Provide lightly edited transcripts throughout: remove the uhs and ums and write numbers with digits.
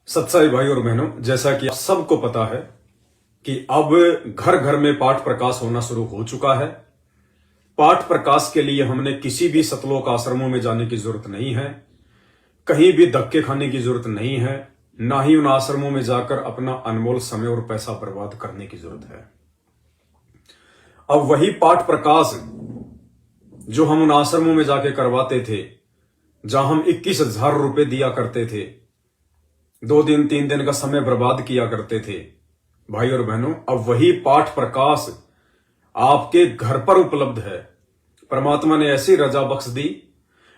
सत्साई भाई और बहनों, जैसा कि आप सबको पता है कि अब घर घर में पाठ प्रकाश होना शुरू हो चुका है। पाठ प्रकाश के लिए हमने किसी भी सतलोक आश्रमों में जाने की जरूरत नहीं है, कहीं भी धक्के खाने की जरूरत नहीं है, ना ही उन आश्रमों में जाकर अपना अनमोल समय और पैसा बर्बाद करने की जरूरत है। अब वही पाठ प्रकाश जो हम उन आश्रमों में जाके करवाते थे, जहां हम 21,000 रुपए दिया करते थे, 2 दिन 3 दिन का समय बर्बाद किया करते थे, भाई और बहनों, अब वही पाठ प्रकाश आपके घर पर उपलब्ध है। परमात्मा ने ऐसी रजा बख्श दी।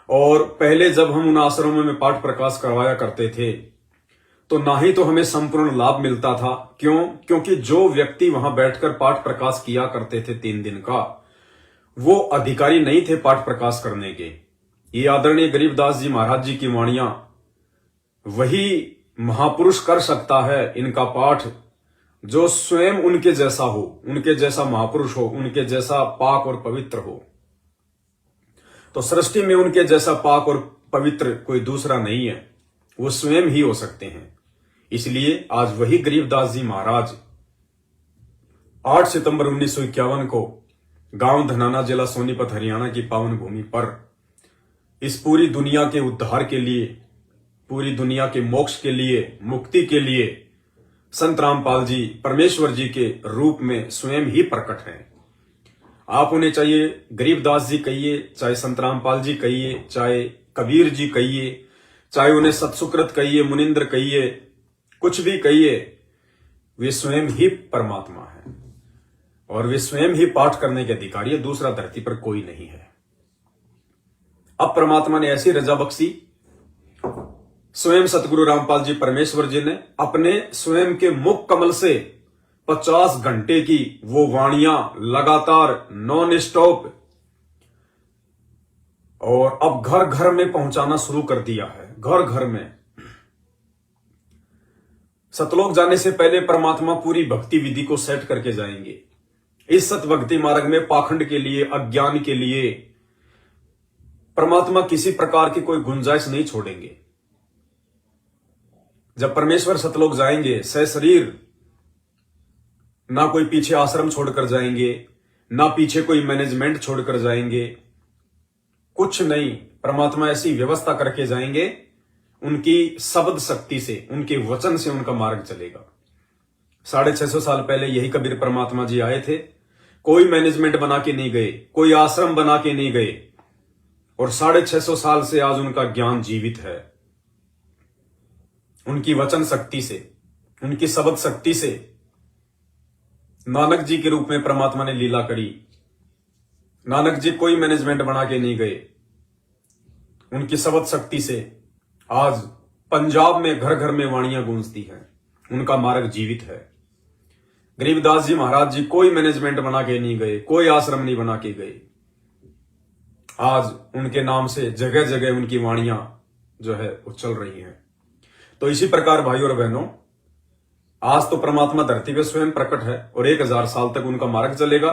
और पहले जब हम उन आश्रमों में पाठ प्रकाश करवाया करते थे तो ना ही तो हमें संपूर्ण लाभ मिलता था। क्योंकि जो व्यक्ति वहां बैठकर पाठ प्रकाश किया करते थे 3 दिन का, वो अधिकारी नहीं थे पाठ प्रकाश करने के। ये आदरणीय गरीबदास जी महाराज जी की वाणियां वही महापुरुष कर सकता है इनका पाठ, जो स्वयं उनके जैसा हो, उनके जैसा महापुरुष हो, उनके जैसा पाक और पवित्र हो। तो सृष्टि में उनके जैसा पाक और पवित्र कोई दूसरा नहीं है, वो स्वयं ही हो सकते हैं। इसलिए आज वही गरीबदास जी महाराज 8 सितंबर 1951 को गांव धनाना, जिला सोनीपत, हरियाणा की पावन भूमि पर इस पूरी दुनिया के उद्धार के लिए, पूरी दुनिया के मोक्ष के लिए, मुक्ति के लिए संत रामपाल जी परमेश्वर जी के रूप में स्वयं ही प्रकट हैं। आप उन्हें चाहिए गरीबदास जी कहिए, चाहे संत रामपाल जी कहिए, चाहे कबीर जी कहिए, चाहे उन्हें सतसुकृत कहिए, मुनिंद्र कहिए, कुछ भी कहिए, वे स्वयं ही परमात्मा है और वे स्वयं ही पाठ करने के अधिकारी है। दूसरा धरती पर कोई नहीं है। अब परमात्मा ने ऐसी रजा बख्शी, स्वयं सतगुरु रामपाल जी परमेश्वर जी ने अपने स्वयं के मुख कमल से 50 घंटे की वो वाणियां लगातार नॉन स्टॉप और अब घर घर में पहुंचाना शुरू कर दिया है। घर घर में सतलोक जाने से पहले परमात्मा पूरी भक्ति विधि को सेट करके जाएंगे। इस सत भक्ति मार्ग में पाखंड के लिए, अज्ञान के लिए परमात्मा किसी प्रकार की कोई गुंजाइश नहीं छोड़ेंगे। जब परमेश्वर सतलोक जाएंगे सशरीर, ना कोई पीछे आश्रम छोड़कर जाएंगे, ना पीछे कोई मैनेजमेंट छोड़कर जाएंगे, कुछ नहीं। परमात्मा ऐसी व्यवस्था करके जाएंगे, उनकी शब्द शक्ति से, उनके वचन से उनका मार्ग चलेगा। 650 साल पहले यही कबीर परमात्मा जी आए थे। कोई मैनेजमेंट बना के नहीं गए, कोई आश्रम बना के नहीं गए, और 650 साल से आज उनका ज्ञान जीवित है। उनकी वचन शक्ति से, उनकी शब्द शक्ति से नानक जी के रूप में परमात्मा ने लीला करी। नानक जी कोई मैनेजमेंट बना के नहीं गए, उनकी शब्द शक्ति से आज पंजाब में घर घर में वाणियां गूंजती हैं। उनका मार्ग जीवित है। गरीबदास जी महाराज जी कोई मैनेजमेंट बना के नहीं गए, कोई आश्रम नहीं बना के गए। आज उनके नाम से जगह जगह उनकी वाणियां जो है वो चल रही हैं। तो इसी प्रकार भाई और बहनों, आज तो परमात्मा धरती पे स्वयं प्रकट है और 1000 साल तक उनका मार्ग चलेगा।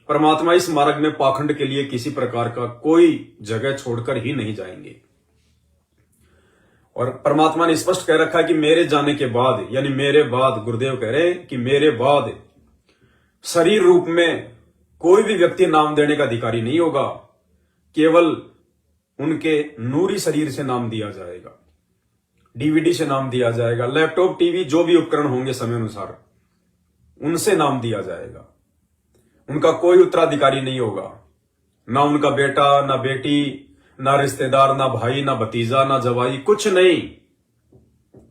परमात्मा इस मार्ग में पाखंड के लिए किसी प्रकार का कोई जगह छोड़कर ही नहीं जाएंगे। और परमात्मा ने स्पष्ट कह रखा है कि मेरे जाने के बाद, यानी मेरे बाद, गुरुदेव कह रहे हैं कि मेरे बाद शरीर रूप में कोई भी व्यक्ति नाम देने का अधिकारी नहीं होगा। केवल उनके नूरी शरीर से नाम दिया जाएगा, डीवीडी से नाम दिया जाएगा, लैपटॉप, टीवी, जो भी उपकरण होंगे समय अनुसार, उनसे नाम दिया जाएगा। उनका कोई उत्तराधिकारी नहीं होगा, ना उनका बेटा, ना बेटी, ना रिश्तेदार, ना भाई, ना भतीजा, ना जवाई, कुछ नहीं।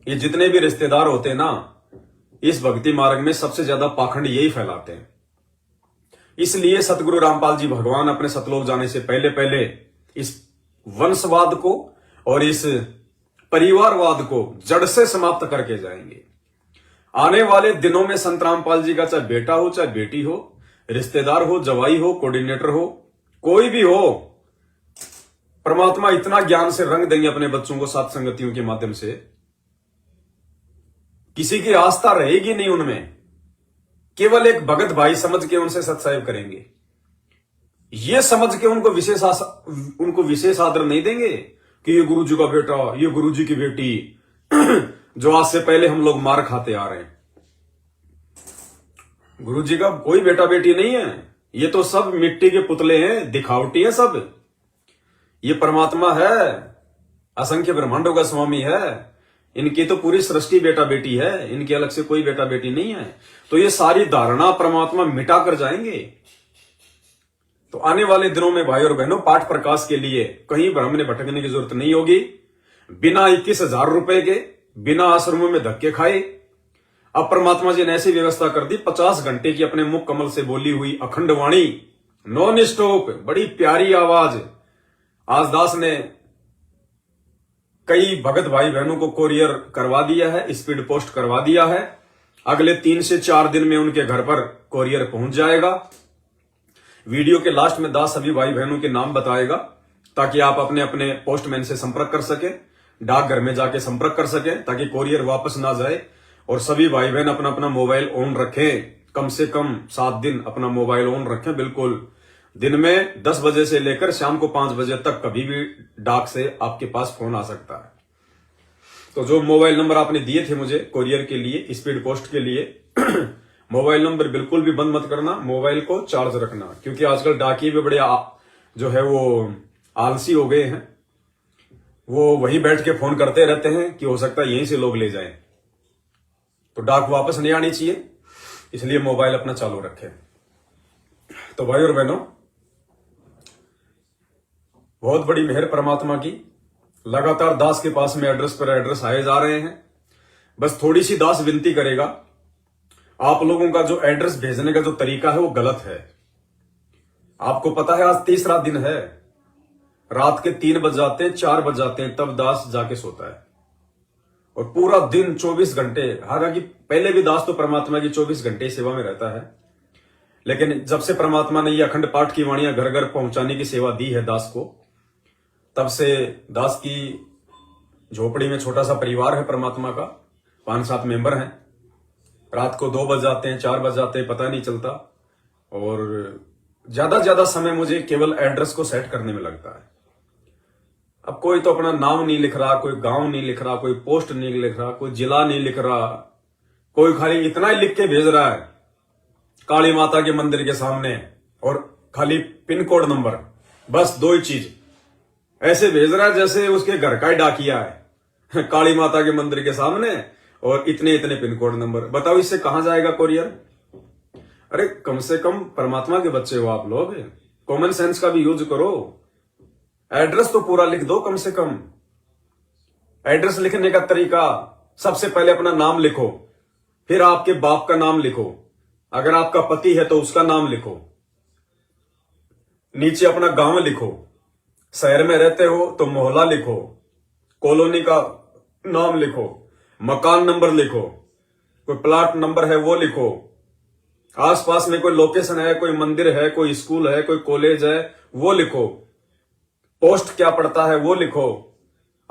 ये जितने भी रिश्तेदार होते हैं ना, इस भक्ति मार्ग में सबसे ज्यादा पाखंड यही फैलाते हैं। इसलिए सतगुरु रामपाल जी भगवान अपने सतलोक जाने से पहले पहले इस वंशवाद को और इस परिवारवाद को जड़ से समाप्त करके जाएंगे। आने वाले दिनों में संत रामपाल जी का चाहे बेटा हो, चाहे बेटी हो, रिश्तेदार हो, जवाई हो, कोऑर्डिनेटर हो, कोई भी हो, परमात्मा इतना ज्ञान से रंग देंगे अपने बच्चों को सात संगतियों के माध्यम से, किसी की आस्था रहेगी नहीं उनमें। केवल एक भगत भाई समझ के उनसे सत्संग करेंगे। ये समझ के उनको विशेष आदर नहीं देंगे कि ये गुरु जी का बेटा, ये गुरु जी की बेटी, जो आज से पहले हम लोग मार खाते आ रहे हैं। गुरु जी का कोई बेटा बेटी नहीं है, ये तो सब मिट्टी के पुतले हैं, दिखावटी है सब। ये परमात्मा है, असंख्य ब्रह्मांडों का स्वामी है, इनकी तो पूरी सृष्टि बेटा बेटी है, इनके अलग से कोई बेटा बेटी नहीं है। तो ये सारी धारणा परमात्मा मिटा कर जाएंगे। तो आने वाले दिनों में भाई और बहनों, पाठ प्रकाश के लिए कहीं भ्रम में भटकने की जरूरत नहीं होगी। बिना 21,000 रुपए के, बिना आश्रमों में धक्के खाए, अब परमात्मा जी ने ऐसी व्यवस्था कर दी, 50 घंटे की अपने मुख कमल से बोली हुई अखंड वाणी, नॉन स्टॉप, बड़ी प्यारी आवाज। आज दास ने कई भगत भाई बहनों को कोरियर करवा दिया है, स्पीड पोस्ट करवा दिया है। अगले 3 से 4 दिन में उनके घर पर कोरियर पहुंच जाएगा। वीडियो के लास्ट में दास सभी भाई बहनों के नाम बताएगा, ताकि आप अपने अपने पोस्टमैन से संपर्क कर सके, डाकघर में जाके संपर्क कर सके, ताकि कोरियर वापस ना जाए। और सभी भाई बहन अपना अपना मोबाइल ऑन रखें, कम से कम 7 दिन अपना मोबाइल ऑन रखें। बिल्कुल दिन में 10 बजे से लेकर शाम को 5 बजे तक कभी भी डाक से आपके पास फोन आ सकता है। तो जो मोबाइल नंबर आपने दिए थे मुझे कोरियर के लिए, स्पीड पोस्ट के लिए, मोबाइल नंबर बिल्कुल भी बंद मत करना, मोबाइल को चार्ज रखना, क्योंकि आजकल डाकिये भी बड़े जो है वो आलसी हो गए हैं। वो वहीं बैठ के फोन करते रहते हैं कि हो सकता है यहीं से लोग ले जाएं। तो डाक वापस नहीं आनी चाहिए, इसलिए मोबाइल अपना चालू रखें। तो भाई और बहनों, बहुत बड़ी मेहर परमात्मा की, लगातार दास के पास में एड्रेस पर एड्रेस आए जा रहे हैं। बस थोड़ी सी दास विनती करेगा, आप लोगों का जो एड्रेस भेजने का जो तरीका है वो गलत है। आपको पता है आज तीसरा दिन है, रात के 3 बज जाते हैं, 4 बज जाते हैं, तब दास जाके सोता है। और पूरा दिन 24 घंटे, हालांकि पहले भी दास तो परमात्मा की 24 घंटे सेवा में रहता है, लेकिन जब से परमात्मा ने ये अखंड पाठ की वाणियां घर घर पहुंचाने की सेवा दी है दास को, तब से दास की झोपड़ी में छोटा सा परिवार है परमात्मा का, 5-7 मेंबर हैं। रात को 2 बज जाते हैं, 4 बज जाते हैं, पता नहीं चलता। और ज्यादा समय मुझे केवल एड्रेस को सेट करने में लगता है। अब कोई तो अपना नाम नहीं लिख रहा, कोई गांव नहीं लिख रहा, कोई पोस्ट नहीं लिख रहा, कोई जिला नहीं लिख रहा, कोई खाली इतना ही लिख के भेज रहा है काली माता के मंदिर के सामने, और खाली पिन कोड नंबर, बस 2 ही चीज ऐसे भेज रहा है जैसे उसके घर का ही डाकिया है। काली माता के मंदिर के सामने और इतने इतने पिन कोड नंबर। बताओ इससे कहां जाएगा कोरियर? अरे कम से कम परमात्मा के बच्चे हो आप लोग, कॉमन सेंस का भी यूज करो। एड्रेस तो पूरा लिख दो कम से कम। एड्रेस लिखने का तरीका, सबसे पहले अपना नाम लिखो, फिर आपके बाप का नाम लिखो, अगर आपका पति है तो उसका नाम लिखो, नीचे अपना गांव लिखो, शहर में रहते हो तो मोहल्ला लिखो, कॉलोनी का नाम लिखो, मकान नंबर लिखो, कोई प्लाट नंबर है वो लिखो, आसपास में कोई लोकेशन है, कोई मंदिर है, कोई स्कूल है, कोई कॉलेज है वो लिखो, पोस्ट क्या पड़ता है वो लिखो,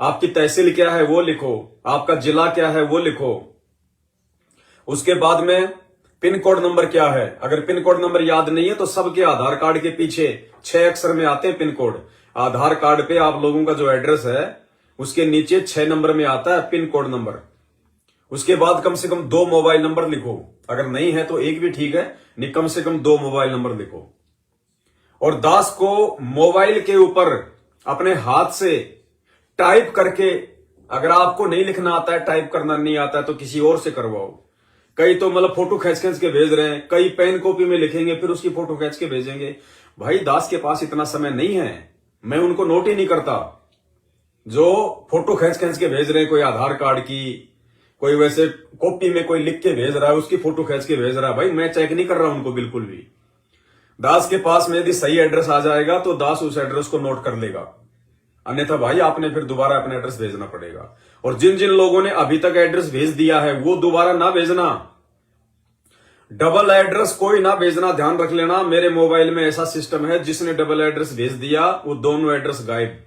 आपकी तहसील क्या है वो लिखो, आपका जिला क्या है वो लिखो। उसके बाद में पिन कोड नंबर क्या है, अगर पिन कोड नंबर याद नहीं है तो सबके आधार कार्ड के पीछे 6 अक्षर में आते हैं पिन कोड। आधार कार्ड पे आप लोगों का जो एड्रेस है उसके नीचे 6 नंबर में आता है पिन कोड नंबर। उसके बाद कम से कम 2 मोबाइल नंबर लिखो, अगर नहीं है तो एक भी ठीक है, नहीं कम से कम 2 मोबाइल नंबर लिखो। और दास को मोबाइल के ऊपर अपने हाथ से टाइप करके, अगर आपको नहीं लिखना आता है, टाइप करना नहीं आता है तो किसी और से करवाओ। कई तो मतलब फोटो खींच के भेज रहे हैं, कई पेन कॉपी में लिखेंगे फिर उसकी फोटो खींच के भेजेंगे। भाई दास के पास इतना समय नहीं है, मैं उनको नोट ही नहीं करता। जो फोटो खींच के भेज रहे हैं, कोई आधार कार्ड की, कोई वैसे कॉपी में कोई लिख के भेज रहा है, उसकी फोटो खींच के भेज रहा है, भाई मैं चेक नहीं कर रहा उनको बिल्कुल भी। दास के पास में यदि सही एड्रेस आ जाएगा तो दास उस एड्रेस को नोट कर लेगा, अन्यथा भाई आपने फिर दोबारा अपना एड्रेस भेजना पड़ेगा। और जिन जिन लोगों ने अभी तक एड्रेस भेज दिया है वो दोबारा ना भेजना, डबल एड्रेस कोई ना भेजना, ध्यान रख लेना। मेरे मोबाइल में ऐसा सिस्टम है, जिसने डबल एड्रेस भेज दिया वो दोनों एड्रेस गायब।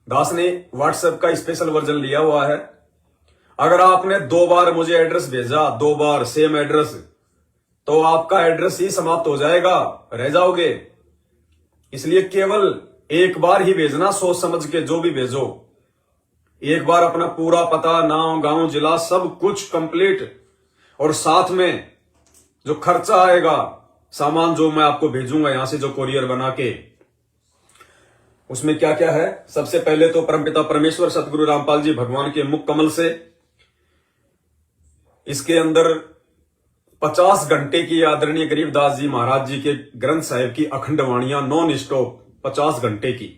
दास ने व्हाट्सएप का स्पेशल वर्जन लिया हुआ है, अगर आपने 2 बार मुझे एड्रेस भेजा, 2 बार सेम एड्रेस, तो आपका एड्रेस ही समाप्त हो जाएगा, रह जाओगे। इसलिए केवल एक बार ही भेजना, सोच समझ के जो भी भेजो। एक बार अपना पूरा पता, नाम, गांव, जिला सब कुछ कंप्लीट, और साथ में जो खर्चा आएगा, सामान जो मैं आपको भेजूंगा यहां से, जो कोरियर बना के, उसमें क्या क्या है। सबसे पहले तो परमपिता परमेश्वर सतगुरु रामपाल जी भगवान के मुख कमल से इसके अंदर 50 घंटे की आदरणीय गरीबदास जी महाराज जी के ग्रंथ साहिब की अखंड वाणियां नॉन स्टॉप 50 घंटे की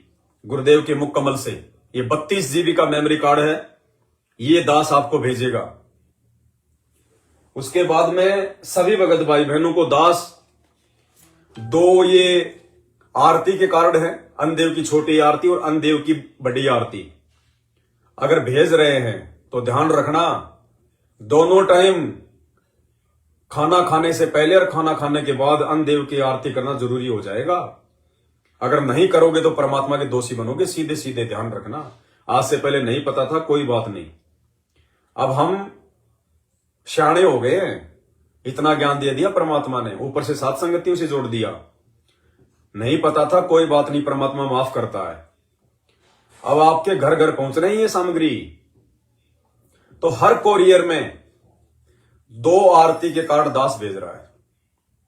गुरुदेव के मुख कमल से, ये 32 जीबी का मेमोरी कार्ड है, ये दास आपको भेजेगा। उसके बाद में सभी भगत भाई बहनों को दास 2 ये आरती के कार्ड है, अन्नदेव की छोटी आरती और अन्नदेव की बड़ी आरती। अगर भेज रहे हैं तो ध्यान रखना, दोनों टाइम खाना खाने से पहले और खाना खाने के बाद अन्नदेव की आरती करना जरूरी हो जाएगा। अगर नहीं करोगे तो परमात्मा के दोषी बनोगे, सीधे सीधे ध्यान रखना। आज से पहले नहीं पता था, कोई बात नहीं, अब हम शाणे हो गए हैं, इतना ज्ञान दे दिया परमात्मा ने, ऊपर से 7 संगतियों से जोड़ दिया। नहीं पता था, कोई बात नहीं, परमात्मा माफ करता है। अब आपके घर घर पहुंच रही है सामग्री, तो हर कोरियर में 2 आरती के कार्ड दास भेज रहा है,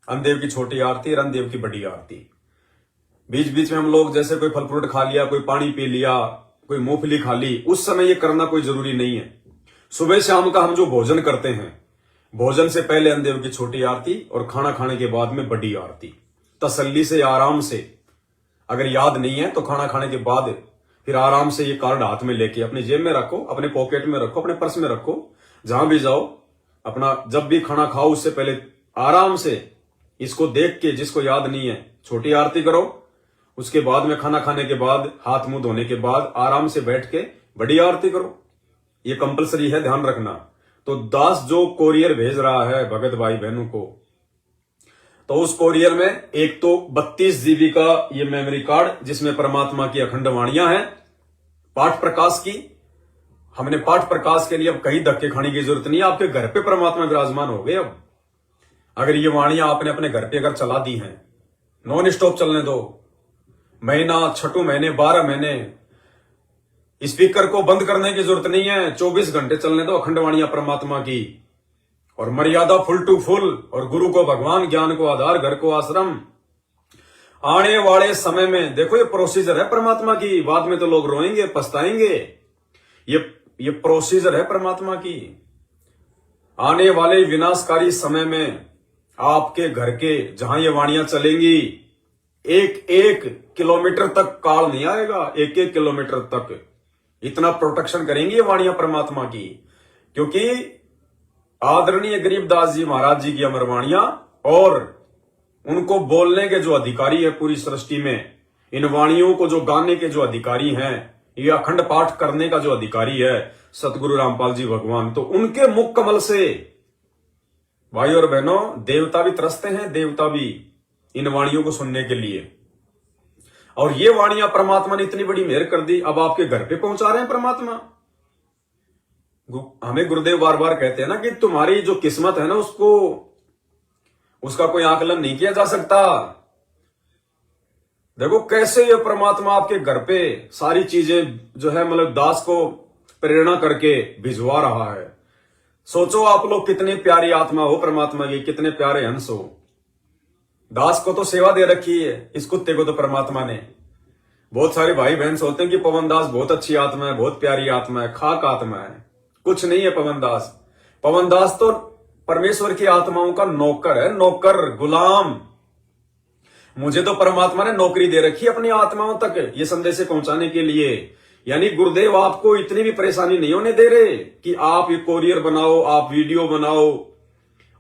अन्नदेव की छोटी आरती और अन्नदेव की बड़ी आरती। बीच बीच में हम लोग जैसे कोई फल फ्रूट खा लिया, कोई पानी पी लिया, कोई मूंगफली खा ली, उस समय ये करना कोई जरूरी नहीं है। सुबह शाम का हम जो भोजन करते हैं, भोजन से पहले अन्नदेव की छोटी आरती और खाना खाने के बाद में बड़ी आरती, तसल्ली से, आराम से। अगर याद नहीं है तो खाना खाने के बाद फिर आराम से ये कार्ड हाथ में लेके अपनी जेब में रखो, अपने पॉकेट में रखो, अपने पर्स में रखो, जहां भी जाओ, अपना जब भी खाना खाओ उससे पहले आराम से इसको देख के, जिसको याद नहीं है, छोटी आरती करो। उसके बाद में खाना खाने के बाद, हाथ मुंह धोने के बाद आराम से बैठ के बड़ी आरती करो। ये कंपलसरी है, ध्यान रखना। तो दास जो कोरियर भेज रहा है भगत भाई बहनों को, तो उस कोरियर में एक तो 32 जीबी का ये मेमोरी कार्ड, जिसमें परमात्मा की अखंड वाणियां हैं, पाठ प्रकाश की। हमने पाठ प्रकाश के लिए अब कहीं धक्के खाने की जरूरत नहीं है, आपके घर पे परमात्मा विराजमान हो गए। अब अगर ये वाणियां आपने अपने घर पे अगर चला दी हैं, नॉन स्टॉप चलने दो, महीना, 6 महीने, 12 महीने, स्पीकर को बंद करने की जरूरत नहीं है, 24 घंटे चलने दो अखंड वाणियां परमात्मा की, और मर्यादा फुल टू फुल, और गुरु को भगवान, ज्ञान को आधार, घर को आश्रम। आने वाले समय में देखो, ये प्रोसीजर है परमात्मा की, बाद में तो लोग रोएंगे, पछताएंगे। ये प्रोसीजर है परमात्मा की। आने वाले विनाशकारी समय में आपके घर के जहां ये वाणियां चलेंगी, 1-1 किलोमीटर तक काल नहीं आएगा, 1-1 किलोमीटर तक इतना प्रोटेक्शन करेंगी ये वाणियां परमात्मा की। क्योंकि आदरणीय गरीबदास जी महाराज जी की अमर वाणियां, और उनको बोलने के जो अधिकारी है पूरी सृष्टि में, इन वाणियों को जो गाने के जो अधिकारी हैं, ये अखंड पाठ करने का जो अधिकारी है सतगुरु रामपाल जी भगवान, तो उनके मुख कमल से भाई और बहनों देवता भी तरसते हैं, देवता भी इन वाणियों को सुनने के लिए। और ये वाणियां परमात्मा ने इतनी बड़ी मेहर कर दी, अब आपके घर पे पहुंचा रहे हैं परमात्मा। हमें गुरुदेव बार बार कहते हैं ना कि तुम्हारी जो किस्मत है ना, उसका कोई आकलन नहीं किया जा सकता। देखो कैसे ये परमात्मा आपके घर पे सारी चीजें जो है, मतलब दास को प्रेरणा करके भिजवा रहा है। सोचो आप लोग कितनी प्यारी आत्मा हो परमात्मा की, कितने प्यारे हंस हो। दास को तो सेवा दे रखी है, इस कुत्ते को तो परमात्मा ने। बहुत सारे भाई बहन सोचते हैं कि पवन दास बहुत अच्छी आत्मा है, बहुत प्यारी आत्मा है, खाक आत्मा है। कुछ नहीं है पवन दास। पवन दास तो परमेश्वर की आत्माओं का नौकर है, नौकर, गुलाम। मुझे तो परमात्मा ने नौकरी दे रखी है अपनी आत्माओं तक ये संदेश पहुंचाने के लिए। यानी गुरुदेव आपको इतनी भी परेशानी नहीं होने दे रहे कि आप ये कोरियर बनाओ, आप वीडियो बनाओ,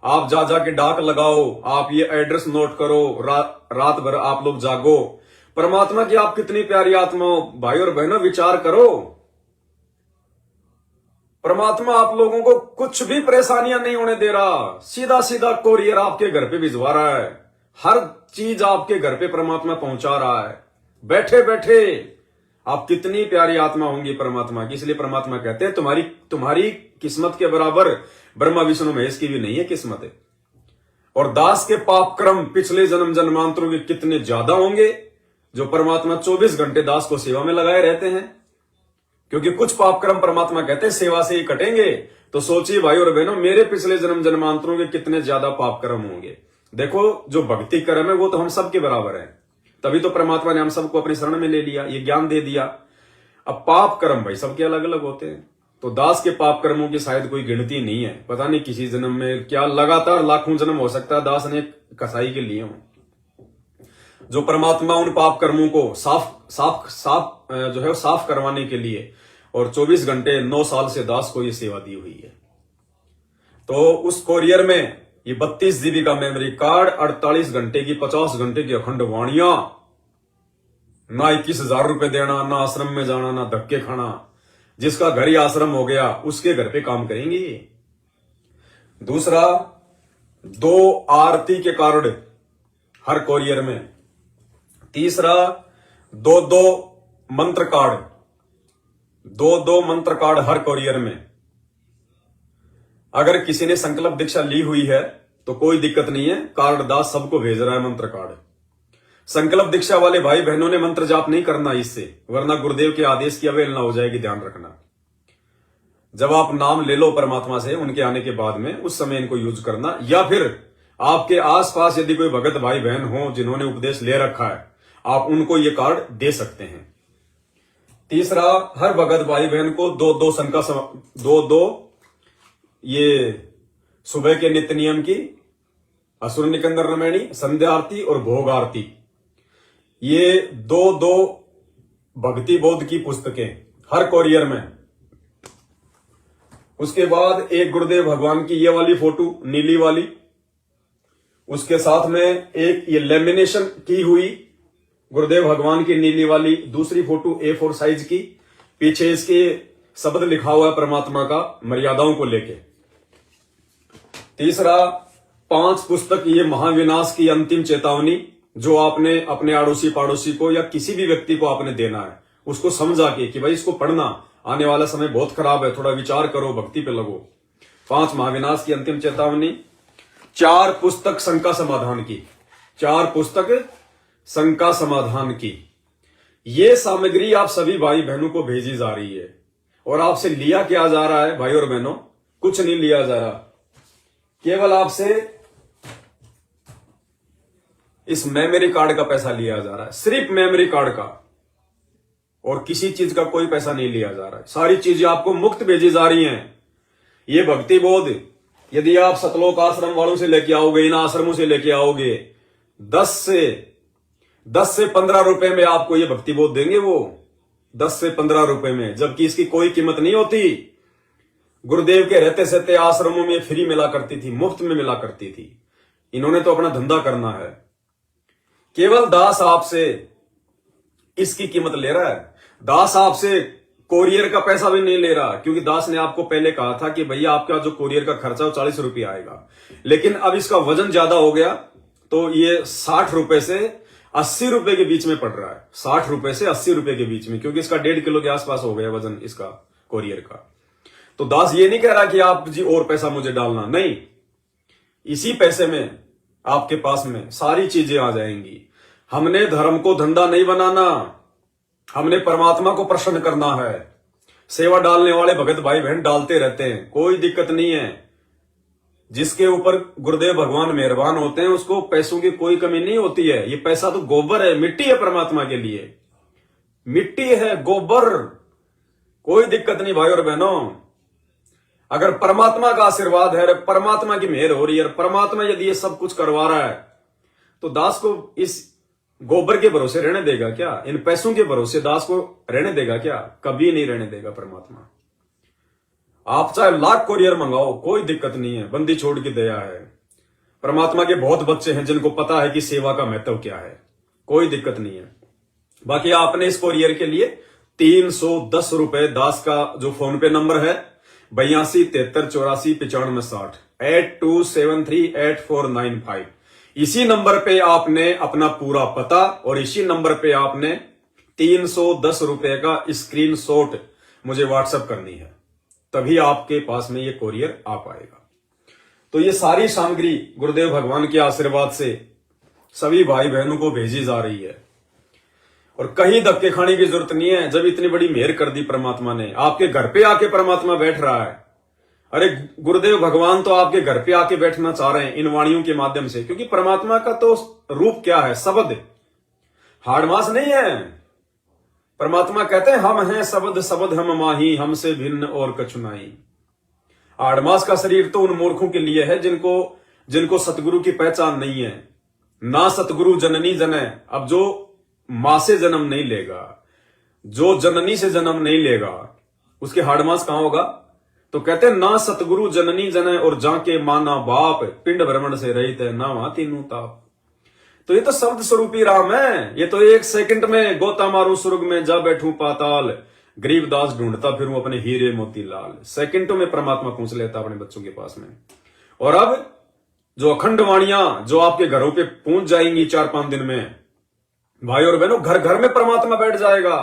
आप जा जाके डाक लगाओ, आप ये एड्रेस नोट करो, रात भर आप लोग जागो। परमात्मा की आप कितनी प्यारी आत्मा हो भाई और बहनों, विचार करो। परमात्मा आप लोगों को कुछ भी परेशानियां नहीं होने दे रहा, सीधा सीधा कोरियर आपके घर पे भिजवा रहा है। हर चीज आपके घर पे परमात्मा पहुंचा रहा है, बैठे बैठे। आप कितनी प्यारी आत्मा होंगी परमात्मा की। इसलिए परमात्मा कहते हैं तुम्हारी किस्मत के बराबर ब्रह्मा विष्णु महेश की भी नहीं है किस्मत। और दास के पाप क्रम पिछले जन्म जन्मांतरों के कितने ज्यादा होंगे, जो परमात्मा 24 घंटे दास को सेवा में लगाए रहते हैं। क्योंकि कुछ पाप कर्म परमात्मा कहते हैं सेवा से ही कटेंगे। तो सोचिए भाई और बहनों, मेरे पिछले जन्म जन्मांतरों के कितने ज्यादा पाप कर्म होंगे। देखो जो भक्ति कर्म है वो तो हम सबके बराबर है, तभी तो परमात्मा ने हम सबको अपनी शरण में ले लिया, ये ज्ञान दे दिया। अब पाप कर्म भाई सबके अलग अलग होते हैं, तो दास के पाप कर्मों की शायद कोई गिनती नहीं है। पता नहीं किसी जन्म में क्या लगातार लाखों जन्म हो सकता है दास ने कसाई के लिए हो, जो परमात्मा उन पाप कर्मों को साफ करवाने के लिए और 24 घंटे 9 साल से दास को ये सेवा दी हुई है। तो उस कोरियर में ये 32 जीबी का मेमोरी कार्ड, 48 घंटे की 50 घंटे की अखंड वाणियां, ना 21,000 रुपए देना, ना आश्रम में जाना, ना धक्के खाना। जिसका घर ही आश्रम हो गया उसके घर पे काम करेंगे। दूसरा, 2 आरती के कार्ड हर कोरियर में। तीसरा, 2 मंत्र कार्ड, 2 मंत्र कार्ड हर कोरियर में। अगर किसी ने संकल्प दीक्षा ली हुई है तो कोई दिक्कत नहीं है, कार्ड दास सबको भेज रहा है मंत्र कार्ड। संकल्प दीक्षा वाले भाई बहनों ने मंत्र जाप नहीं करना इससे, वरना गुरुदेव के आदेश की अवहेलना हो जाएगी, ध्यान रखना। जब आप नाम ले लो परमात्मा से उनके आने के बाद में, उस समय इनको यूज करना। या फिर आपके आसपास यदि कोई भगत भाई बहन हो जिन्होंने उपदेश ले रखा है, आप उनको ये कार्ड दे सकते हैं। तीसरा, हर भगत भाई बहन को 2 ये सुबह के नित्य नियम की असुर निकंदर रमैणी, संध्या आरती और भोग आरती, ये 2 भक्ति बोध की पुस्तकें हर कोरियर में। उसके बाद एक गुरुदेव भगवान की ये वाली फोटो नीली वाली, उसके साथ में एक ये लेमिनेशन की हुई गुरुदेव भगवान की नीली वाली दूसरी फोटो A4 साइज की, पीछे इसके शब्द लिखा हुआ है परमात्मा का मर्यादाओं को लेके। तीसरा, 5 पुस्तक ये महाविनाश की अंतिम चेतावनी, जो आपने अपने आड़ोसी पाड़ोसी को या किसी भी व्यक्ति को आपने देना है, उसको समझा के कि भाई इसको पढ़ना, आने वाला समय बहुत खराब है, थोड़ा विचार करो, भक्ति पे लगो। 5 महाविनाश की अंतिम चेतावनी। 4 पुस्तक शंका समाधान की, 4 पुस्तक शंका समाधान की। ये सामग्री आप सभी भाई बहनों को भेजी जा रही है, और आपसे लिया क्या जा रहा है भाई और बहनों? कुछ नहीं लिया जा रहा, केवल आपसे इस मेमोरी कार्ड का पैसा लिया जा रहा है, सिर्फ मेमोरी कार्ड का, और किसी चीज का कोई पैसा नहीं लिया जा रहा है। सारी चीजें आपको मुफ्त भेजी जा रही हैं। ये भक्ति बोध यदि आप सतलोक आश्रम वालों से लेके आओगे, इन आश्रमों से लेके आओगे, 10 से 15 रुपए में आपको ये भक्ति बोध देंगे वो, 10 से 15 रुपए में, जबकि इसकी कोई कीमत नहीं होती। गुरुदेव के रहते सहते आश्रमों में फ्री मिला करती थी, मुफ्त में मिला करती थी। इन्होंने तो अपना धंधा करना है। केवल दास आपसे इसकी कीमत ले रहा है। दास आपसे कोरियर का पैसा भी नहीं ले रहा, क्योंकि दास ने आपको पहले कहा था कि भैया आपका जो कोरियर का खर्चा वो 40 रुपये आएगा, लेकिन अब इसका वजन ज्यादा हो गया तो ये 60 रुपए से 80 रुपए के बीच में पड़ रहा है। 60 रुपए से 80 रुपए के बीच में, क्योंकि इसका 1.5 किलो के आसपास हो गया वजन इसका कोरियर का। तो दास ये नहीं कह रहा कि आप जी और पैसा मुझे डालना, नहीं, इसी पैसे में आपके पास में सारी चीजें आ जाएंगी। हमने धर्म को धंधा नहीं बनाना, हमने परमात्मा को प्रसन्न करना है। सेवा डालने वाले भगत भाई बहन डालते रहते हैं, कोई दिक्कत नहीं है। जिसके ऊपर गुरुदेव भगवान मेहरबान होते हैं उसको पैसों की कोई कमी नहीं होती है। ये पैसा तो गोबर है, मिट्टी है परमात्मा के लिए, मिट्टी है, गोबर, कोई दिक्कत नहीं भाई और बहनों। अगर परमात्मा का आशीर्वाद है, परमात्मा की मेहर हो रही है, परमात्मा यदि ये सब कुछ करवा रहा है, तो दास को इस गोबर के भरोसे रहने देगा क्या? इन पैसों के भरोसे दास को रहने देगा क्या? कभी नहीं रहने देगा परमात्मा। आप चाहे लाख कोरियर मंगाओ, कोई दिक्कत नहीं है, बंदी छोड़ की दया है। परमात्मा के बहुत बच्चे हैं जिनको पता है कि सेवा का महत्व क्या है, कोई दिक्कत नहीं है। बाकी आपने इस कोरियर के लिए 310 रुपए दास का जो फोन पे नंबर है 82 73 84 95 60 82738495, इसी नंबर पे आपने अपना पूरा पता और इसी नंबर पे आपने 310 रुपए का स्क्रीनशॉट मुझे व्हाट्सएप करनी है, तभी आपके पास में ये कोरियर आ पाएगा। तो ये सारी सामग्री गुरुदेव भगवान के आशीर्वाद से सभी भाई बहनों को भेजी जा रही है। और कहीं धक्के खाने की जरूरत नहीं है। जब इतनी बड़ी मेहर कर दी परमात्मा ने, आपके घर पे आके परमात्मा बैठ रहा है। अरे गुरुदेव भगवान तो आपके घर पे आके बैठना चाह रहे हैं इन वाणियों के माध्यम से, क्योंकि परमात्मा का तो रूप क्या है? शब्द, हाड़ मास नहीं है। परमात्मा कहते हैं हम हैं शब्द, शब्द हम माही, हमसे भिन्न और कछु नहीं। आड़मास का शरीर तो उन मूर्खों के लिए है जिनको सतगुरु की पहचान नहीं है। ना सतगुरु जननी जने। अब जो मां से जन्म नहीं लेगा, जो जननी से जन्म नहीं लेगा, उसके हाड़मास कहां होगा? तो कहते हैं ना सतगुरु जननी जने और जाके माना बाप, पिंड भ्रमण से रहित है ना वहां तीनों ताप। तो ये तो शब्द स्वरूपी राम है। ये तो एक सेकंड में गोता मारू स्वर्ग में, जा बैठूं पाताल, गरीबदास ढूंढता फिरूं अपने हीरे मोतीलाल। सेकंडों में परमात्मा पहुंच लेता अपने बच्चों के पास में। और अब जो अखंड वाणियां जो आपके घरों पे पहुंच जाएंगी 4-5 दिन में, भाई और बहनों, घर घर में परमात्मा बैठ जाएगा।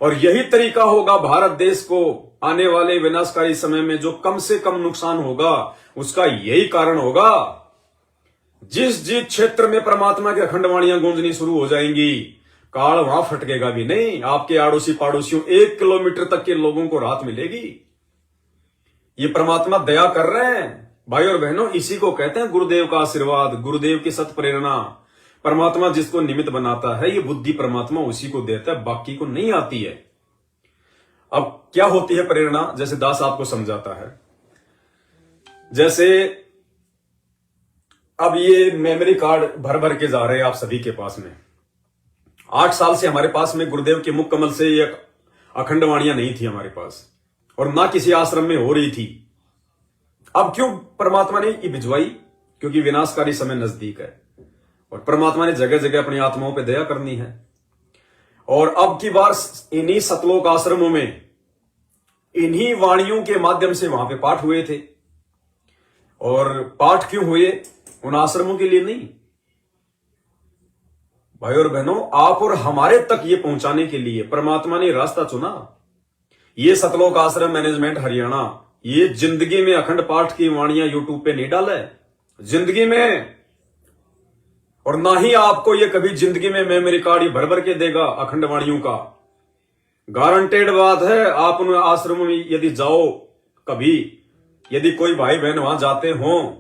और यही तरीका होगा भारत देश को आने वाले विनाशकारी समय में जो कम से कम नुकसान होगा, उसका यही कारण होगा। जिस जिस क्षेत्र में परमात्मा की अखंड वाणियां गूंजनी शुरू हो जाएंगी, काल वहां फटकेगा भी नहीं। आपके आड़ोसी पड़ोसियों 1 किलोमीटर तक के लोगों को राहत मिलेगी। ये परमात्मा दया कर रहे हैं भाई और बहनों। इसी को कहते हैं गुरुदेव का आशीर्वाद, गुरुदेव की सत प्रेरणा। परमात्मा जिसको निमित्त बनाता है, ये बुद्धि परमात्मा उसी को देता है, बाकी को नहीं आती है। अब क्या होती है प्रेरणा? जैसे दास आपको समझाता है। जैसे अब ये मेमोरी कार्ड भर भर के जा रहे हैं आप सभी के पास में। 8 साल से हमारे पास में गुरुदेव के मुख कमल से ये अखंड वाणियां नहीं थी हमारे पास, और ना किसी आश्रम में हो रही थी। अब क्यों परमात्मा ने ये भिजवाई? क्योंकि विनाशकारी समय नजदीक है और परमात्मा ने जगह जगह अपनी आत्माओं पे दया करनी है। और अब की बार इन्हीं सतलोक आश्रमों में इन्हीं वाणियों के माध्यम से वहां पे पाठ हुए थे। और पाठ क्यों हुए? उन आश्रमों के लिए नहीं भाई और बहनों, आप और हमारे तक ये पहुंचाने के लिए परमात्मा ने रास्ता चुना। ये सतलोक आश्रम मैनेजमेंट हरियाणा ये जिंदगी में अखंड पाठ की वाणियां यूट्यूब पे नहीं डाला है, जिंदगी में। और ना ही आपको ये कभी जिंदगी में मेमोरी कार्ड भर भर के देगा अखंड वाणियों का। गारंटेड बात है। आप उन आश्रमों में यदि जाओ कभी, यदि कोई भाई बहन वहां जाते हो,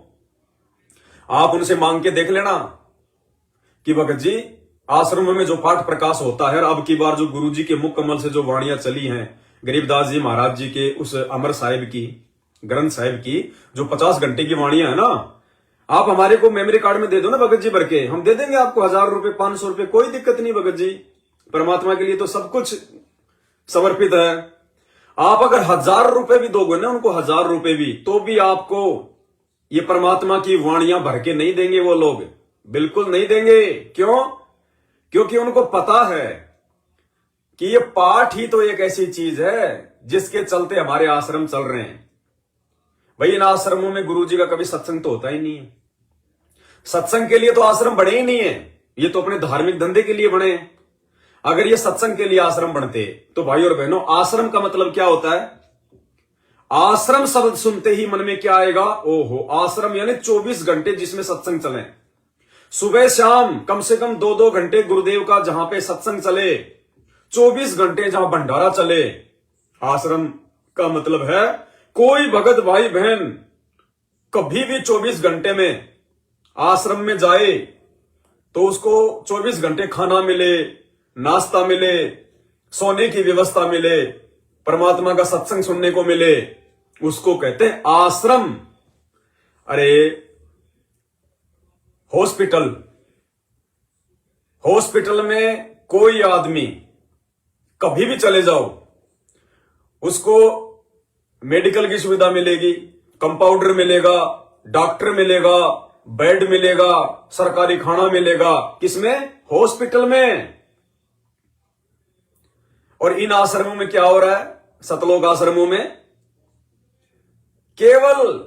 आप उनसे मांग के देख लेना कि भगत जी आश्रमों में जो पाठ प्रकाश होता है, अब की बार जो गुरु जी के मुख कमल से जो वाणियां चली हैं, गरीबदास जी महाराज जी के उस अमर साहिब की, ग्रंथ साहिब की जो 50 घंटे की वाणियां है ना, आप हमारे को मेमोरी कार्ड में दे दो ना भगत जी भर के, हम दे देंगे आपको 1000 रुपए 500 रुपए, कोई दिक्कत नहीं भगत जी। परमात्मा के लिए तो सब कुछ समर्पित है। आप अगर 1000 रुपए भी दोगे ना उनको, 1000 रुपए भी, तो भी आपको ये परमात्मा की वाणियां भर के नहीं देंगे वो लोग, बिल्कुल नहीं देंगे। क्यों? क्योंकि उनको पता है कि ये पाठ ही तो एक ऐसी चीज है जिसके चलते हमारे आश्रम चल रहे हैं। भाई इन आश्रमों में गुरु जी का कभी सत्संग तो होता ही नहीं है। सत्संग के लिए तो आश्रम बने ही नहीं है, ये तो अपने धार्मिक धंधे के लिए बने हैं। अगर ये सत्संग के लिए आश्रम बनते तो भाई और बहनों, आश्रम का मतलब क्या होता है? आश्रम शब्द सुनते ही मन में क्या आएगा? ओहो, आश्रम यानी 24 घंटे जिसमें सत्संग चले, सुबह शाम कम से कम 2-2 घंटे गुरुदेव का जहां पे सत्संग चले, 24 घंटे जहां भंडारा चले। आश्रम का मतलब है कोई भगत भाई बहन कभी भी 24 घंटे में आश्रम में जाए तो उसको 24 घंटे खाना मिले, नाश्ता मिले, सोने की व्यवस्था मिले, परमात्मा का सत्संग सुनने को मिले, उसको कहते हैं आश्रम। अरे हॉस्पिटल में कोई आदमी कभी भी चले जाओ, उसको मेडिकल की सुविधा मिलेगी, कंपाउंडर मिलेगा, डॉक्टर मिलेगा, बेड मिलेगा, सरकारी खाना मिलेगा। किसमें? हॉस्पिटल में। और इन आश्रमों में क्या हो रहा है? सतलोक आश्रमों में केवल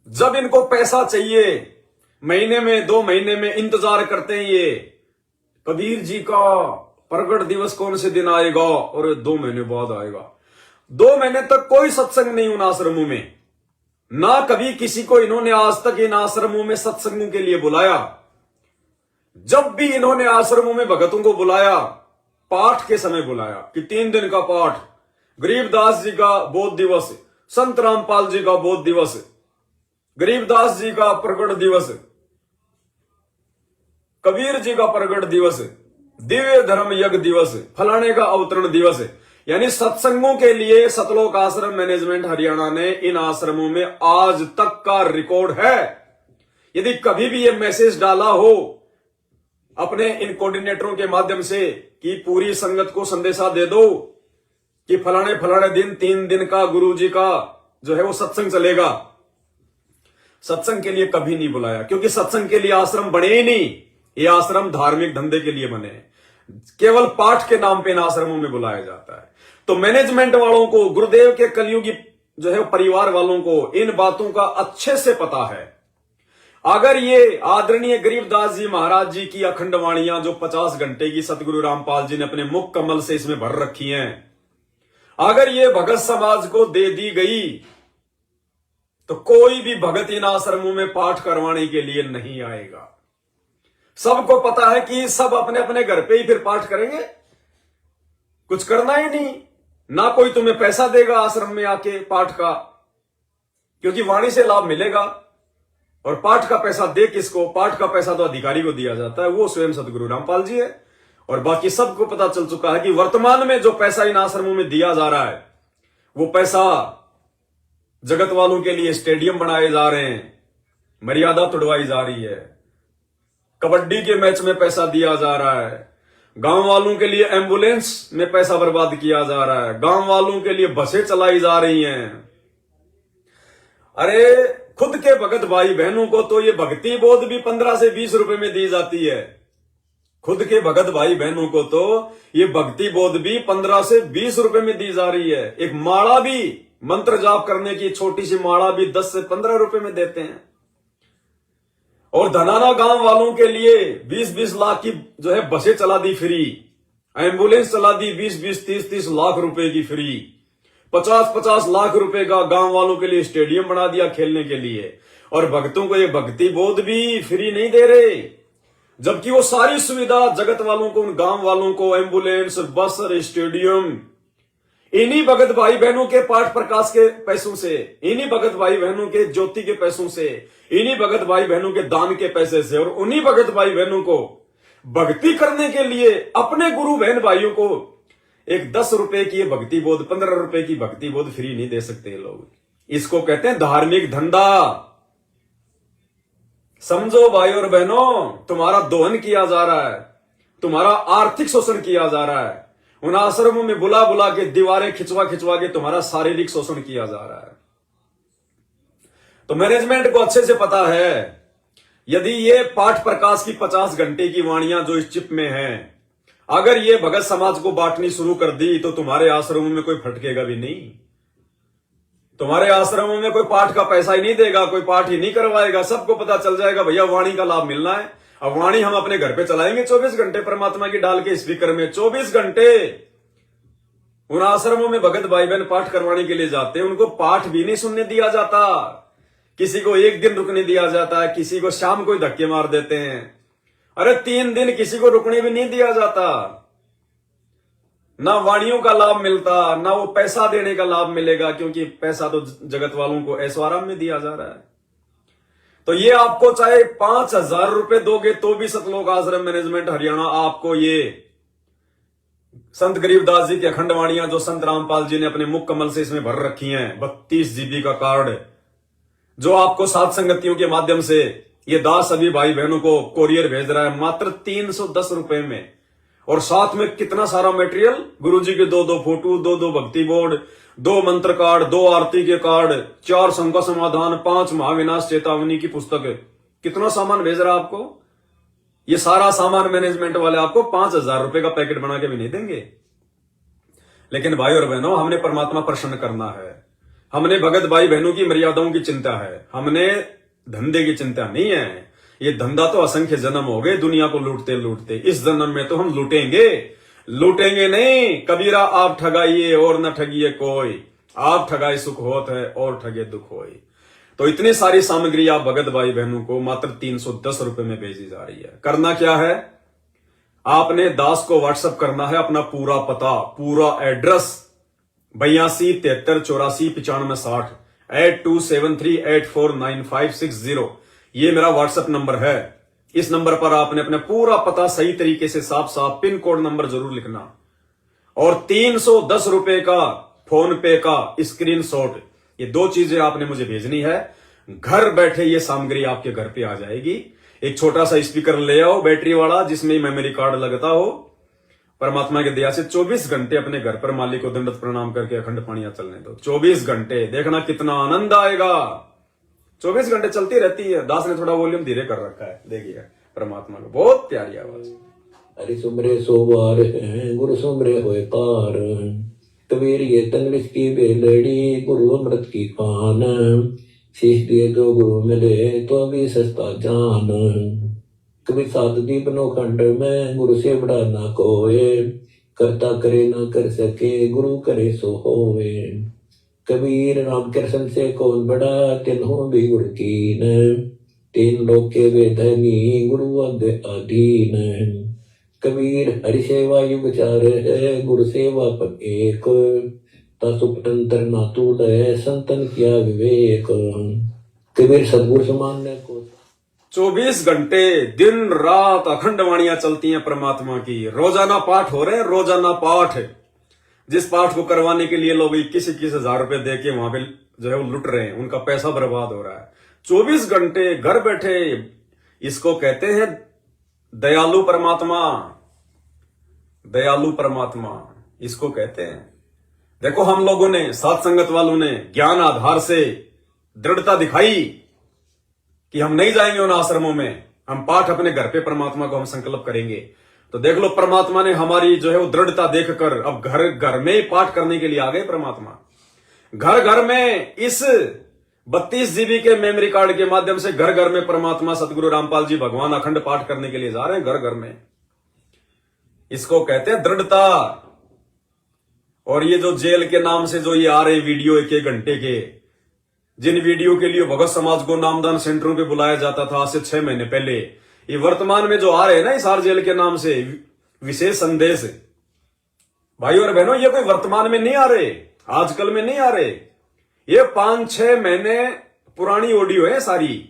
जब इनको पैसा चाहिए, महीने में 2 महीने में इंतजार करते हैं ये कबीर जी का प्रगट दिवस कौन से दिन आएगा, और 2 महीने बाद आएगा। 2 महीने तक कोई सत्संग नहीं उन आश्रमों में, ना कभी किसी को इन्होंने आज तक इन आश्रमों में सत्संगों के लिए बुलाया। जब भी इन्होंने आश्रमों में भगतों को बुलाया, पाठ के समय बुलाया कि 3 दिन का पाठ, गरीबदास जी का बोध दिवस, संत रामपाल जी का बोध दिवस, गरीबदास जी का प्रकट दिवस, कबीर जी का प्रकट दिवस, दिव्य धर्म यज्ञ दिवस, फलाने का अवतरण दिवस। यानी सत्संगों के लिए सतलोक आश्रम मैनेजमेंट हरियाणा ने इन आश्रमों में आज तक का रिकॉर्ड है। यदि कभी भी ये मैसेज डाला हो अपने इन कोऑर्डिनेटरों के माध्यम से कि पूरी संगत को संदेशा दे दो कि फलाने फलाने दिन 3 दिन का गुरु जी का जो है वो सत्संग चलेगा, सत्संग के लिए कभी नहीं बुलाया, क्योंकि सत्संग के लिए आश्रम बने ही नहीं। ये आश्रम धार्मिक धंधे के लिए बने, केवल पाठ के नाम पे इन आश्रमों में बुलाया जाता है। तो मैनेजमेंट वालों को, गुरुदेव के कलयुगी जो है परिवार वालों को इन बातों का अच्छे से पता है। अगर ये आदरणीय गरीबदास जी महाराज जी की अखंड वाणियां जो 50 घंटे की सतगुरु रामपाल जी ने अपने मुख कमल से इसमें भर रखी हैं, अगर ये भगत समाज को दे दी गई तो कोई भी भगत इन आश्रमों में पाठ करवाने के लिए नहीं आएगा। सबको पता है कि सब अपने अपने घर पे ही फिर पाठ करेंगे, कुछ करना ही नहीं, ना कोई तुम्हें पैसा देगा आश्रम में आके पाठ का, क्योंकि वाणी से लाभ मिलेगा। और पाठ का पैसा दे किसको? पाठ का पैसा तो अधिकारी को दिया जाता है, वो स्वयं सतगुरु रामपाल जी है। और बाकी सबको पता चल चुका है कि वर्तमान में जो पैसा इन आश्रमों में दिया जा रहा है, वो पैसा जगत वालों के लिए स्टेडियम बनाए जा रहे हैं, मर्यादा तोड़वाई जा रही है, कबड्डी के मैच में पैसा दिया जा रहा है, गांव वालों के लिए एम्बुलेंस में पैसा बर्बाद किया जा रहा है, गांव वालों के लिए बसें चलाई जा रही हैं। अरे खुद के भगत भाई बहनों को तो ये भक्ति बोध भी 15 से 20 रुपए में दी जाती है। खुद के भगत भाई बहनों को तो ये भक्ति बोध भी 15 से 20 रुपए में दी जा रही है। एक माला भी, मंत्र जाप करने की छोटी सी माला भी 10 से 15 रुपए में देते हैं। और धनाना गांव वालों के लिए 20-20 लाख की जो है बसें चला दी फ्री, एम्बुलेंस चला दी 20-20, 30-30 लाख रुपए की फ्री, 50-50 लाख रुपए का गांव वालों के लिए स्टेडियम बना दिया खेलने के लिए। और भक्तों को ये भक्ति बोध भी फ्री नहीं दे रहे, जबकि वो सारी सुविधा जगत वालों को, उन गांव वालों को एम्बुलेंस, बस, स्टेडियम इन्हीं भगत भाई बहनों के पाठ प्रकाश के पैसों से, इन्हीं भगत भाई बहनों के ज्योति के पैसों से, इन्हीं भगत भाई बहनों के दान के पैसे से, और उन्हीं भगत भाई बहनों को भक्ति करने के लिए अपने गुरु बहन भाइयों को एक 10 रुपए की भक्ति बोध, 15 रुपए की भक्ति बोध फ्री नहीं दे सकते लोग। इसको कहते हैं धार्मिक धंधा। समझो भाई और बहनों, तुम्हारा दोहन किया जा रहा है, तुम्हारा आर्थिक शोषण किया जा रहा है, उन आश्रमों में बुला बुला के दीवारें खिंचवा खिंचवा के तुम्हारा शारीरिक शोषण किया जा रहा है। तो मैनेजमेंट को अच्छे से पता है, यदि ये पाठ प्रकाश की 50 घंटे की वाणियां जो इस चिप में है, अगर ये भगत समाज को बांटनी शुरू कर दी तो तुम्हारे आश्रमों में कोई फटकेगा भी नहीं, तुम्हारे आश्रमों में कोई पाठ का पैसा ही नहीं देगा, कोई पाठ ही नहीं करवाएगा। सबको पता चल जाएगा भैया वाणी का लाभ मिलना है, अब वाणी हम अपने घर पे चलाएंगे 24 घंटे परमात्मा की डाल के स्पीकर में। 24 घंटे उन आश्रमों में भगत भाई बहन पाठ करवाने के लिए जाते हैं, उनको पाठ भी नहीं सुनने दिया जाता, किसी को 1 दिन रुकने दिया जाता है, किसी को शाम को ही धक्के मार देते हैं। अरे 3 दिन किसी को रुकने भी नहीं दिया जाता, ना वाणियों का लाभ मिलता, ना वो पैसा देने का लाभ मिलेगा, क्योंकि पैसा तो जगत वालों को ऐश्वर्य में दिया जा रहा है। तो ये आपको चाहे 5,000 रुपए दोगे तो भी सतलोक आश्रम मैनेजमेंट हरियाणा आपको ये संत गरीबदास जी की अखंड वाणियां जो संत रामपाल जी ने अपने मुख कमल से इसमें भर रखी हैं, 32 GB का कार्ड जो आपको सात संगतियों के माध्यम से ये दास सभी भाई बहनों को कोरियर भेज रहा है मात्र 310 रुपए में। और साथ में कितना सारा मटेरियल, गुरुजी के 2-2 फोटो, 2-2 भक्ति बोर्ड, 2 मंत्र कार्ड, 2 आरती के कार्ड, 4 शंका समाधान, 5 महाविनाश चेतावनी की पुस्तक, कितना सामान भेज रहा है आपको। ये सारा सामान मैनेजमेंट वाले आपको 5,000 रुपए का पैकेट बना के भी नहीं देंगे। लेकिन भाई और बहनों, हमने परमात्मा प्रसन्न करना है, हमने भगत भाई बहनों की मर्यादाओं की चिंता है, हमने धंधे की चिंता नहीं है। ये धंधा तो असंख्य जन्म हो गए दुनिया को लूटते लूटते, इस जन्म में तो हम लूटेंगे नहीं। कबीरा आप ठगाइए और न ठगिए कोई, आप ठगाए सुख होत है और ठगे दुख होई। तो इतनी सारी सामग्री आप भगत भाई बहनों को मात्र 310 रुपए में भेजी जा रही है। करना क्या है, आपने दास को व्हाट्सएप करना है अपना पूरा पता, पूरा एड्रेस 82 73 84 95 60 8273849560। ये मेरा व्हाट्सएप नंबर है। इस नंबर पर आपने अपना पूरा पता सही तरीके से साफ साफ पिन कोड नंबर जरूर लिखना और 310 रुपए का फोन पे का स्क्रीनशॉट, ये 2 चीजें आपने मुझे भेजनी है। घर बैठे ये सामग्री आपके घर पे आ जाएगी। एक छोटा सा स्पीकर ले आओ बैटरी वाला जिसमें मेमोरी कार्ड लगता हो। परमात्मा की दया से 24 घंटे अपने घर पर मालिक को दंडवत प्रणाम करके अखंड पानियां चलने दो। 24 घंटे देखना कितना आनंद आएगा। 24 घंटे चलती रहती है। दास ने थोड़ा वॉल्यूम धीरे कर रखा है, देखिए परमात्मा को बहुत प्यारी आवाज। हरि सुमरे सोवार है गुरु सुमरे होए पार, कबीर ये तंगलिस की बेलड़ी गुरु अमृत की पान, शीश दिए जो गुरु मिले तो भी सस्ता जान, कभी 7 दीपनो खंड में गुरु से बड़ा ना कोए, करता करे ना कर सके गुरु करे सो होवे, कबीर राम कृष्ण से कौन बड़ा तिन्हों भी गुरु कीन, 3 लोक के वेदनी गुरु अग अधीन, कबीर हरि सेवा युग 4 है गुरु सेवा पग 1, तंत्र ना तूल संतन किया विवेक, कबीर सदगुरु समान को 24 घंटे दिन रात अखंड वाणियां चलती हैं परमात्मा की। रोजाना पाठ हो रहे हैं, रोजाना पाठ। जिस पाठ को करवाने के लिए लोग 21 हजार रुपए दे के वहां पे जो है वो लुट रहे हैं, उनका पैसा बर्बाद हो रहा है। 24 घंटे घर बैठे, इसको कहते हैं दयालु परमात्मा। दयालु परमात्मा इसको कहते हैं। देखो हम लोगों ने, साथ संगत वालों ने ज्ञान आधार से दृढ़ता दिखाई कि हम नहीं जाएंगे उन आश्रमों में, हम पाठ अपने घर पे परमात्मा को हम संकल्प करेंगे। तो देख लो परमात्मा ने हमारी जो है वो दृढ़ता देखकर अब घर घर में ही पाठ करने के लिए आ गए परमात्मा। घर घर में इस 32 GB के मेमोरी कार्ड के माध्यम से घर घर में परमात्मा सदगुरु रामपाल जी भगवान अखंड पाठ करने के लिए जा रहे हैं घर घर में। इसको कहते हैं दृढ़ता। और ये जो जेल के नाम से जो ये आ रहे वीडियो 1-1 घंटे के, जिन वीडियो के लिए भगत समाज को नामदान सेंटरों पे बुलाया जाता था आज से 6 महीने पहले, ये वर्तमान में जो आ रहे हैं ना हिसार जेल के नाम से विशेष संदेश, भाई और बहनों ये कोई वर्तमान में नहीं आ रहे, आजकल में नहीं आ रहे, ये 5-6 महीने पुरानी ऑडियो है सारी।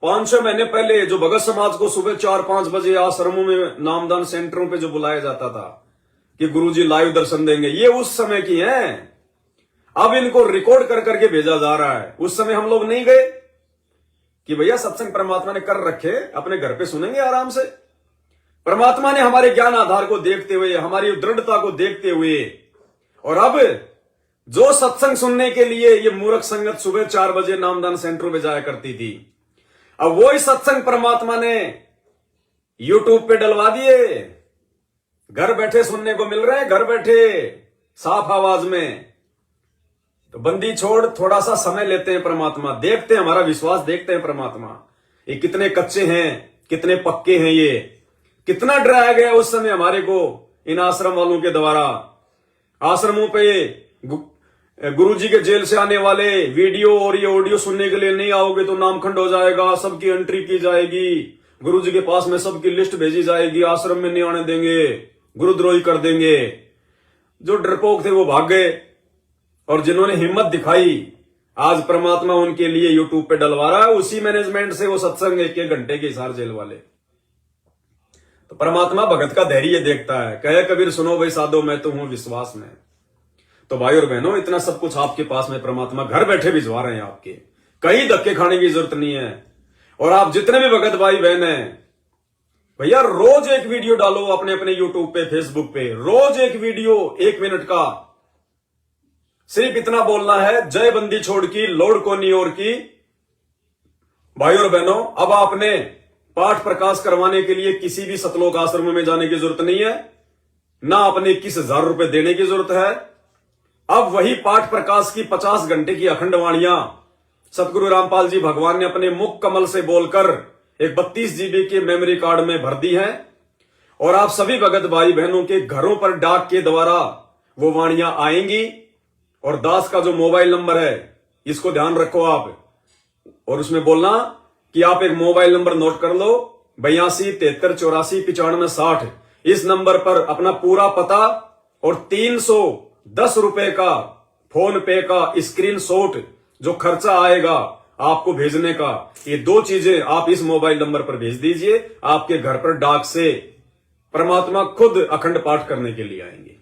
5-6 महीने पहले जो भगत समाज को सुबह 4-5 बजे आश्रमों में नामदान सेंटरों पे जो बुलाया जाता था कि गुरुजी लाइव दर्शन देंगे, ये उस समय की हैं। अब इनको रिकॉर्ड कर करके भेजा जा रहा है। उस समय हम लोग नहीं गए कि भैया सत्संग परमात्मा ने कर रखे, अपने घर पे सुनेंगे आराम से। परमात्मा ने हमारे ज्ञान आधार को देखते हुए, हमारी दृढ़ता को देखते हुए, और अब जो सत्संग सुनने के लिए ये मूर्ख संगत सुबह 4 बजे नामदान सेंटरों में जाया करती थी, अब वो ही सत्संग परमात्मा ने यूट्यूब पे डलवा दिए। घर बैठे सुनने को मिल रहे हैं, घर बैठे साफ आवाज में। तो बंदी छोड़, थोड़ा सा समय लेते हैं परमात्मा, देखते हैं, हमारा विश्वास देखते हैं परमात्मा ये कितने कच्चे हैं, कितने पक्के हैं, ये कितना डराया गया उस समय हमारे को इन आश्रम वालों के द्वारा। आश्रमों पे गुरुजी के जेल से आने वाले वीडियो और ये ऑडियो सुनने के लिए नहीं आओगे तो नामखंड हो जाएगा, सबकी एंट्री की जाएगी, गुरुजी के पास में सबकी लिस्ट भेजी जाएगी, आश्रम में नहीं आने देंगे, गुरुद्रोही कर देंगे। जो डरपोक थे वो भाग गए, और जिन्होंने हिम्मत दिखाई आज परमात्मा उनके लिए यूट्यूब पे डलवा रहा है। उसी मैनेजमेंट से वो सत्संग 1-1 घंटे के हिसार जेल वाले। तो परमात्मा भगत का धैर्य देखता है। कहे कबीर सुनो भाई साधो मैं तो हूं विश्वास में। तो भाई और बहनों इतना सब कुछ आपके पास में परमात्मा घर बैठे भिजवा रहे हैं आपके, कहीं धक्के खाने की जरूरत नहीं है। और आप जितने भी भगत भाई बहन हैं भैया, रोज एक वीडियो डालो अपने अपने यूट्यूब पे, फेसबुक पे, रोज एक वीडियो 1 मिनट का। सिर्फ इतना बोलना है, जय बंदी छोड़ की लोड को नहीं और की। भाई और बहनों अब आपने पाठ प्रकाश करवाने के लिए किसी भी सतलोक आश्रम में जाने की जरूरत नहीं है, ना अपने 21,000 रुपए देने की जरूरत है। अब वही पाठ प्रकाश की 50 घंटे की अखंड वाणियां सतगुरु रामपाल जी भगवान ने अपने मुख कमल से बोलकर एक 32 GB के मेमोरी कार्ड में भर दी है। और आप सभी भगत भाई बहनों के घरों पर डाक के द्वारा वो वाणियां आएंगी। और दास का जो मोबाइल नंबर है इसको ध्यान रखो आप, और उसमें बोलना कि आप एक मोबाइल नंबर नोट कर लो, 82 73 84 95 60 इस नंबर पर अपना पूरा पता और 310 रुपए का फोन पे का स्क्रीनशॉट जो खर्चा आएगा आपको भेजने का, ये 2 चीजें आप इस मोबाइल नंबर पर भेज दीजिए। आपके घर पर डाक से परमात्मा खुद अखंड पाठ करने के लिए आएंगे।